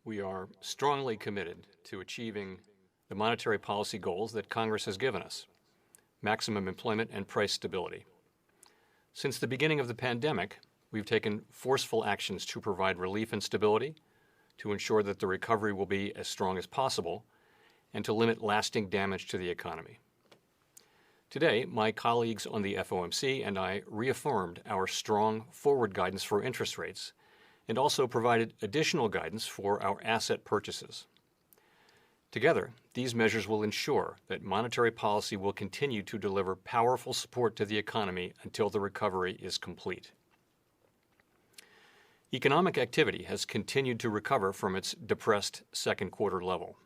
We are strongly committed to achieving the monetary policy goals that Congress has given us: maximum employment and price stability. Since the beginning of the pandemic, we've taken forceful actions to provide relief and stability, to ensure that the recovery will be as strong as possible, and to limit lasting damage to the economy. Today, my colleagues on the FOMC and I reaffirmed our strong forward guidance for interest rates and also provided additional guidance for our asset purchases. Together, these measures will ensure that monetary policy will continue to deliver powerful support to the economy until the recovery is complete. Economic activity has continued to recover from its depressed second quarter level.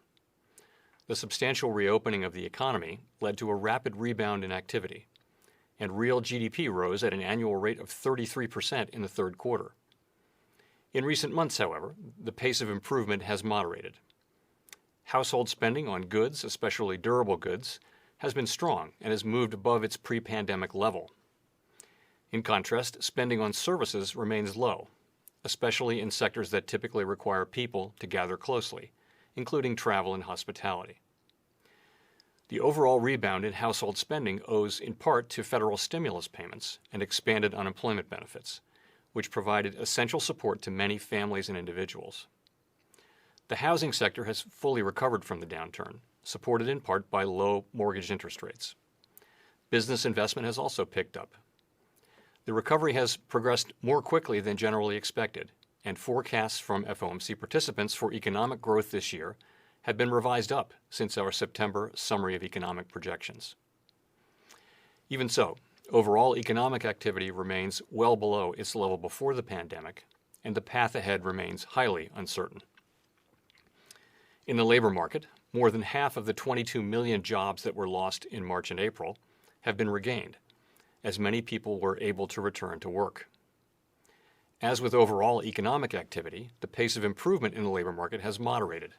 The substantial reopening of the economy led to a rapid rebound in activity, and real GDP rose at an annual rate of 33% in the third quarter. In recent months, however, the pace of improvement has moderated. Household spending on goods, especially durable goods, has been strong and has moved above its pre-pandemic level. In contrast, spending on services remains low, especially in sectors that typically require people to gather closely, including travel and hospitality. The overall rebound in household spending owes in part to federal stimulus payments and expanded unemployment benefits, which provided essential support to many families and individuals. The housing sector has fully recovered from the downturn, supported in part by low mortgage interest rates. Business investment has also picked up. The recovery has progressed more quickly than generally expected, and forecasts from FOMC participants for economic growth this year have been revised up since our September summary of economic projections. Even so, overall economic activity remains well below its level before the pandemic, and the path ahead remains highly uncertain. In the labor market, more than half of the 22 million jobs that were lost in March and April have been regained, as many people were able to return to work. As with overall economic activity, the pace of improvement in the labor market has moderated.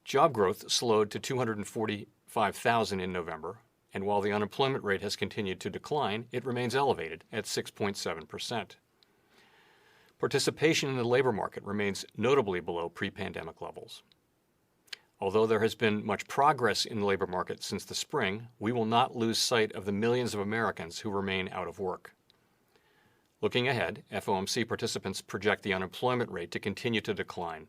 Job growth slowed to 245,000 in November, and while the unemployment rate has continued to decline, it remains elevated at 6.7%. Participation in the labor market remains notably below pre-pandemic levels. Although there has been much progress in the labor market since the spring, we will not lose sight of the millions of Americans who remain out of work. Looking ahead, FOMC participants project the unemployment rate to continue to decline.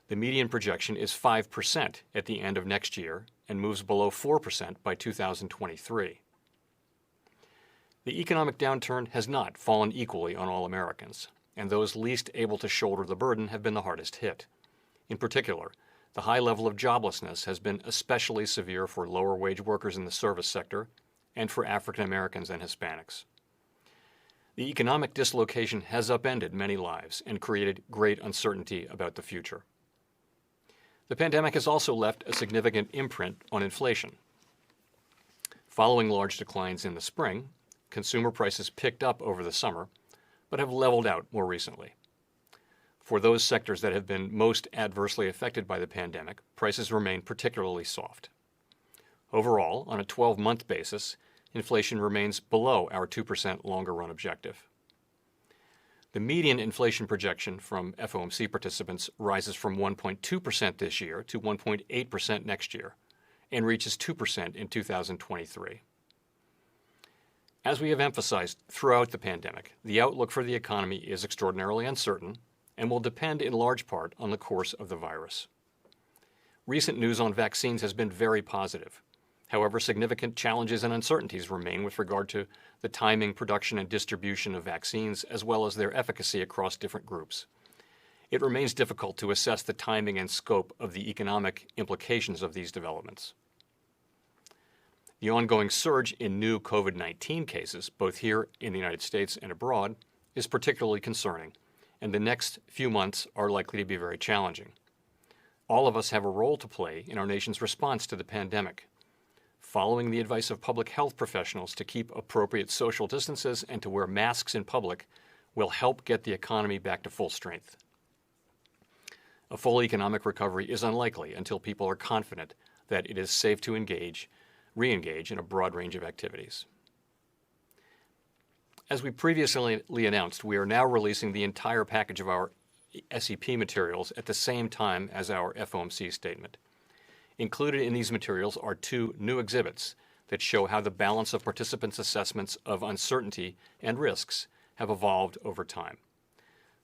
The median projection is 5% at the end of next year and moves below 4% by 2023. The economic downturn has not fallen equally on all Americans, and those least able to shoulder the burden have been the hardest hit. In particular, the high level of joblessness has been especially severe for lower-wage workers in the service sector and for African Americans and Hispanics. The economic dislocation has upended many lives and created great uncertainty about the future. The pandemic has also left a significant imprint on inflation. Following large declines in the spring, consumer prices picked up over the summer, but have leveled out more recently. For those sectors that have been most adversely affected by the pandemic, prices remain particularly soft. Overall, on a 12-month basis, inflation remains below our 2% longer-run objective. The median inflation projection from FOMC participants rises from 1.2% this year to 1.8% next year and reaches 2% in 2023. As we have emphasized throughout the pandemic, the outlook for the economy is extraordinarily uncertain and will depend in large part on the course of the virus. Recent news on vaccines has been very positive. However, significant challenges and uncertainties remain with regard to the timing, production, and distribution of vaccines, as well as their efficacy across different groups. It remains difficult to assess the timing and scope of the economic implications of these developments. The ongoing surge in new COVID-19 cases, both here in the United States and abroad, is particularly concerning, and the next few months are likely to be very challenging. All of us have a role to play in our nation's response to the pandemic. Following the advice of public health professionals to keep appropriate social distances and to wear masks in public will help get the economy back to full strength. A full economic recovery is unlikely until people are confident that it is safe to re-engage in a broad range of activities. As we previously announced, we are now releasing the entire package of our SEP materials at the same time as our FOMC statement. Included in these materials are 2 new exhibits that show how the balance of participants' assessments of uncertainty and risks have evolved over time.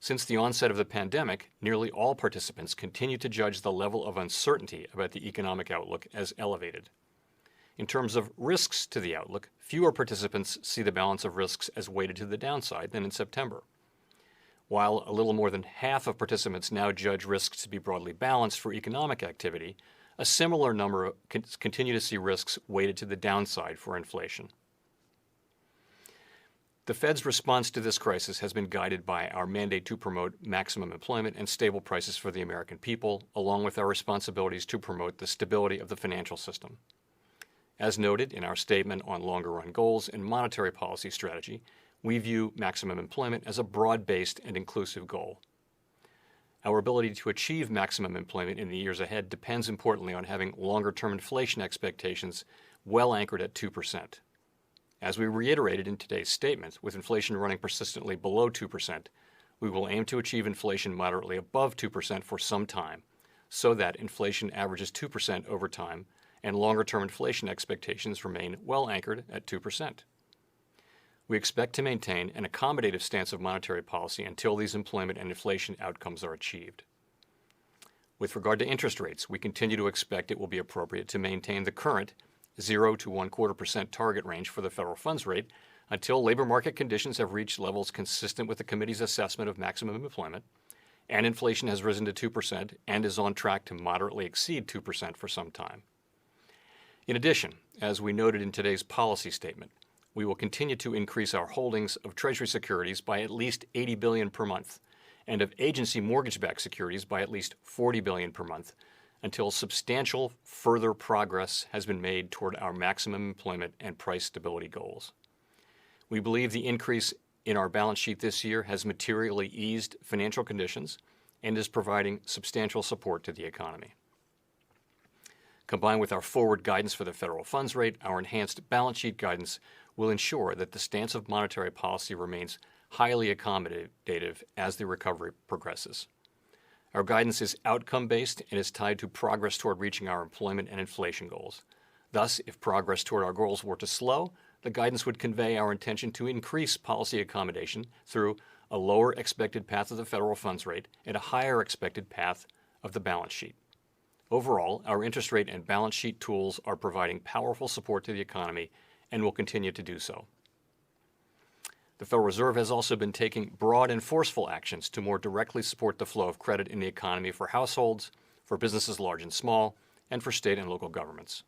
Since the onset of the pandemic, nearly all participants continue to judge the level of uncertainty about the economic outlook as elevated. In terms of risks to the outlook, fewer participants see the balance of risks as weighted to the downside than in September. While a little more than half of participants now judge risks to be broadly balanced for economic activity, a similar number continue to see risks weighted to the downside for inflation. The Fed's response to this crisis has been guided by our mandate to promote maximum employment and stable prices for the American people, along with our responsibilities to promote the stability of the financial system. As noted in our statement on longer-run goals and monetary policy strategy, we view maximum employment as a broad-based and inclusive goal. Our ability to achieve maximum employment in the years ahead depends importantly on having longer-term inflation expectations well anchored at 2%. As we reiterated in today's statement, with inflation running persistently below 2%, we will aim to achieve inflation moderately above 2% for some time, so that inflation averages 2% over time and longer-term inflation expectations remain well anchored at 2%. We expect to maintain an accommodative stance of monetary policy until these employment and inflation outcomes are achieved. With regard to interest rates, we continue to expect it will be appropriate to maintain the current 0 to 1/4% target range for the federal funds rate until labor market conditions have reached levels consistent with the committee's assessment of maximum employment, and inflation has risen to 2% and is on track to moderately exceed 2% for some time. In addition, as we noted in today's policy statement, we will continue to increase our holdings of Treasury securities by at least $80 billion per month and of agency mortgage-backed securities by at least $40 billion per month until substantial further progress has been made toward our maximum employment and price stability goals. We believe the increase in our balance sheet this year has materially eased financial conditions and is providing substantial support to the economy. Combined with our forward guidance for the federal funds rate, our enhanced balance sheet guidance will ensure that the stance of monetary policy remains highly accommodative as the recovery progresses. Our guidance is outcome-based and is tied to progress toward reaching our employment and inflation goals. Thus, if progress toward our goals were to slow, the guidance would convey our intention to increase policy accommodation through a lower expected path of the federal funds rate and a higher expected path of the balance sheet. Overall, our interest rate and balance sheet tools are providing powerful support to the economy and will continue to do so. The Federal Reserve has also been taking broad and forceful actions to more directly support the flow of credit in the economy for households, for businesses large and small, and for state and local governments.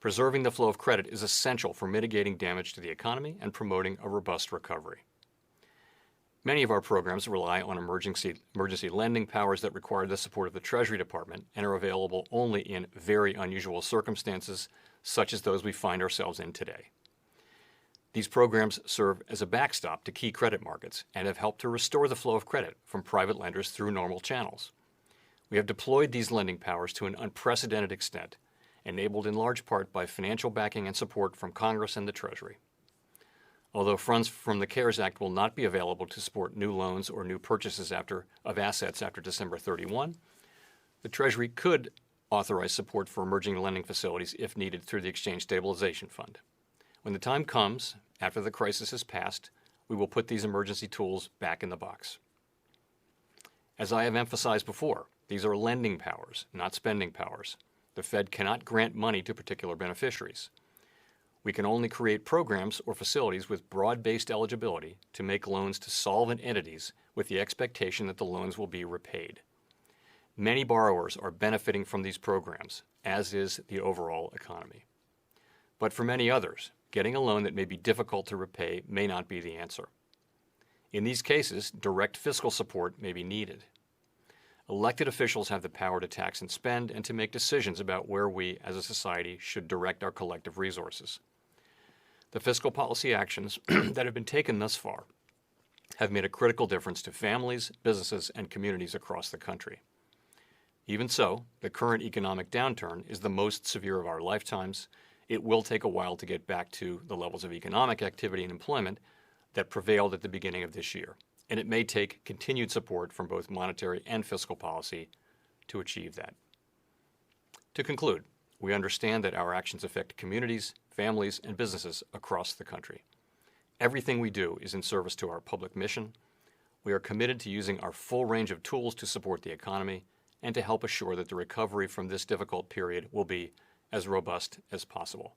Preserving the flow of credit is essential for mitigating damage to the economy and promoting a robust recovery. Many of our programs rely on emergency lending powers that require the support of the Treasury Department and are available only in very unusual circumstances, such as those we find ourselves in today. These programs serve as a backstop to key credit markets and have helped to restore the flow of credit from private lenders through normal channels. We have deployed these lending powers to an unprecedented extent, enabled in large part by financial backing and support from Congress and the Treasury. Although funds from the CARES Act will not be available to support new loans or new purchases of assets after December 31, the Treasury could authorize support for emerging lending facilities if needed through the Exchange Stabilization Fund. When the time comes, after the crisis has passed, we will put these emergency tools back in the box. As I have emphasized before, these are lending powers, not spending powers. The Fed cannot grant money to particular beneficiaries. We can only create programs or facilities with broad-based eligibility to make loans to solvent entities with the expectation that the loans will be repaid. Many borrowers are benefiting from these programs, as is the overall economy. But for many others, getting a loan that may be difficult to repay may not be the answer. In these cases, direct fiscal support may be needed. Elected officials have the power to tax and spend and to make decisions about where we, as a society, should direct our collective resources. The fiscal policy actions that have been taken thus far have made a critical difference to families, businesses, and communities across the country. Even so, the current economic downturn is the most severe of our lifetimes. It will take a while to get back to the levels of economic activity and employment that prevailed at the beginning of this year. and it may take continued support from both monetary and fiscal policy to achieve that. To conclude, we understand that our actions affect communities, families, and businesses across the country. Everything we do is in service to our public mission. We are committed to using our full range of tools to support the economy and to help assure that the recovery from this difficult period will be as robust as possible.